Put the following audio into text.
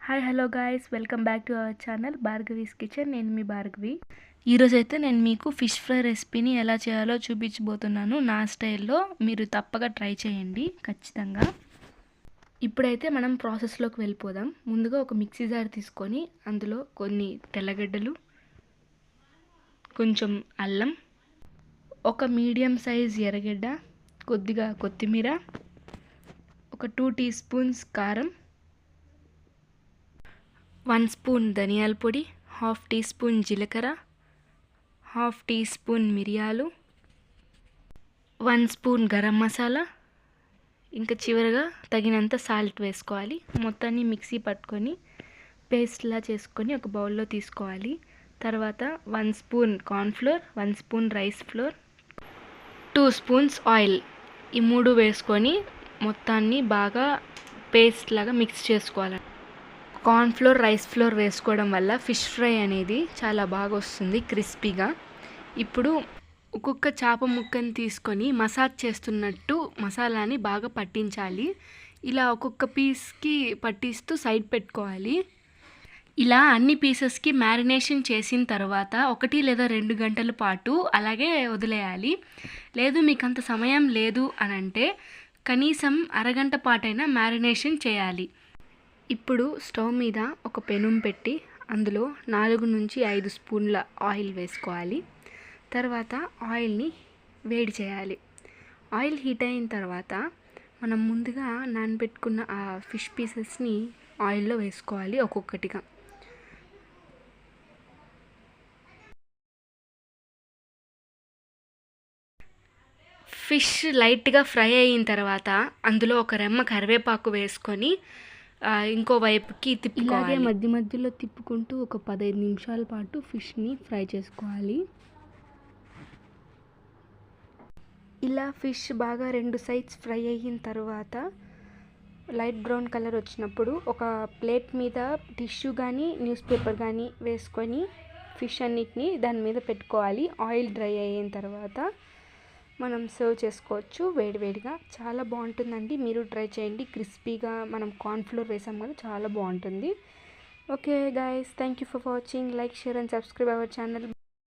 Hi hello guys, welcome back to our channel Bhargavi's kitchen. నేను మీ భార్గవి. ఈరోజైతే నేను మీకు ఫిష్ ఫ్రై రెసిపీని ఎలా చేయాలో చూపించబోతున్నాను. నా స్టైల్లో మీరు తప్పక ట్రై చేయండి ఖచ్చితంగా. ఇప్పుడైతే మనం ప్రాసెస్లోకి వెళ్ళిపోదాం. ముందుగా ఒక మిక్సీ జార్ తీసుకొని అందులో కొన్ని తెల్లగడ్డలు, కొంచెం అల్లం, ఒక మీడియం సైజ్ ఎర్రగడ్డ, కొద్దిగా కొత్తిమీర, ఒక 2 టీ స్పూన్స్ కారం, 1 స్పూన్ ధనియాల పొడి, 1/2 టీ స్పూన్ జీలకర్ర, 1/2 టీ స్పూన్ మిరియాలు, 1 స్పూన్ గరం మసాలా, ఇంకా చివరిగా తగినంత సాల్ట్ వేసుకోవాలి. మొత్తాన్ని మిక్సీ పట్టుకొని పేస్ట్లా చేసుకొని ఒక బౌల్లో తీసుకోవాలి. తర్వాత 1 spoon cornflour, 1 spoon rice flour, 2 spoons oil, ఈ 3 వేసుకొని మొత్తాన్ని బాగా పేస్ట్ లాగా మిక్స్ చేసుకోవాలి. కార్న్ఫ్లోర్, రైస్ ఫ్లోర్ వేసుకోవడం వల్ల ఫిష్ ఫ్రై అనేది చాలా బాగా వస్తుంది క్రిస్పీగా. ఇప్పుడు ఒక్కొక్క చేప ముక్కని తీసుకొని మసాజ్ చేస్తున్నట్టు మసాలాని బాగా పట్టించాలి. ఇలా ఒక్కొక్క పీస్కి పట్టిస్తూ సైడ్ పెట్టుకోవాలి. ఇలా అన్ని పీసెస్కి మ్యారినేషన్ చేసిన తర్వాత 1 లేదా 2 గంటల పాటు అలాగే వదిలేయాలి. లేదు మీకు అంత సమయం లేదు అని అంటే కనీసం అరగంట పాటైనా మ్యారినేషన్ చేయాలి. ఇప్పుడు స్టవ్ మీద ఒక పెనం పెట్టి అందులో 4 నుంచి 5 స్పూన్ల ఆయిల్ వేసుకోవాలి. తర్వాత ఆయిల్ని వేడి చేయాలి. ఆయిల్ హీట్ అయిన తర్వాత మనం ముందుగా నానబెట్టుకున్న ఆ ఫిష్ పీసెస్ని ఆయిల్లో వేసుకోవాలి ఒక్కొక్కటిగా. ఫిష్ లైట్గా ఫ్రై అయిన తర్వాత అందులో ఒక రెమ్మ కరివేపాకు వేసుకొని ఇంకో వైపుకి తిప్పుకోవాలి. ఇలాగే మధ్య మధ్యలో తిప్పుకుంటూ ఒక 15 నిమిషాల పాటు ఫిష్ని ఫ్రై చేసుకోవాలి. ఇలా ఫిష్ బాగా 2 సైడ్స్ ఫ్రై అయిన తర్వాత లైట్ బ్రౌన్ కలర్ వచ్చినప్పుడు ఒక ప్లేట్ మీద టిష్యూ కానీ న్యూస్ పేపర్ కానీ వేసుకొని ఫిష్ అన్నిటిని దాని మీద పెట్టుకోవాలి. ఆయిల్ డ్రై అయిన తర్వాత మనం సర్వ్ చేసుకోవచ్చు వేడివేడిగా. చాలా బాగుంటుందండి, మీరు ట్రై చేయండి. క్రిస్పీగా మనం కార్న్ఫ్లోర్ వేసాం కదా, చాలా బాగుంటుంది. Okay guys, thank you for watching. Like, share and subscribe our channel.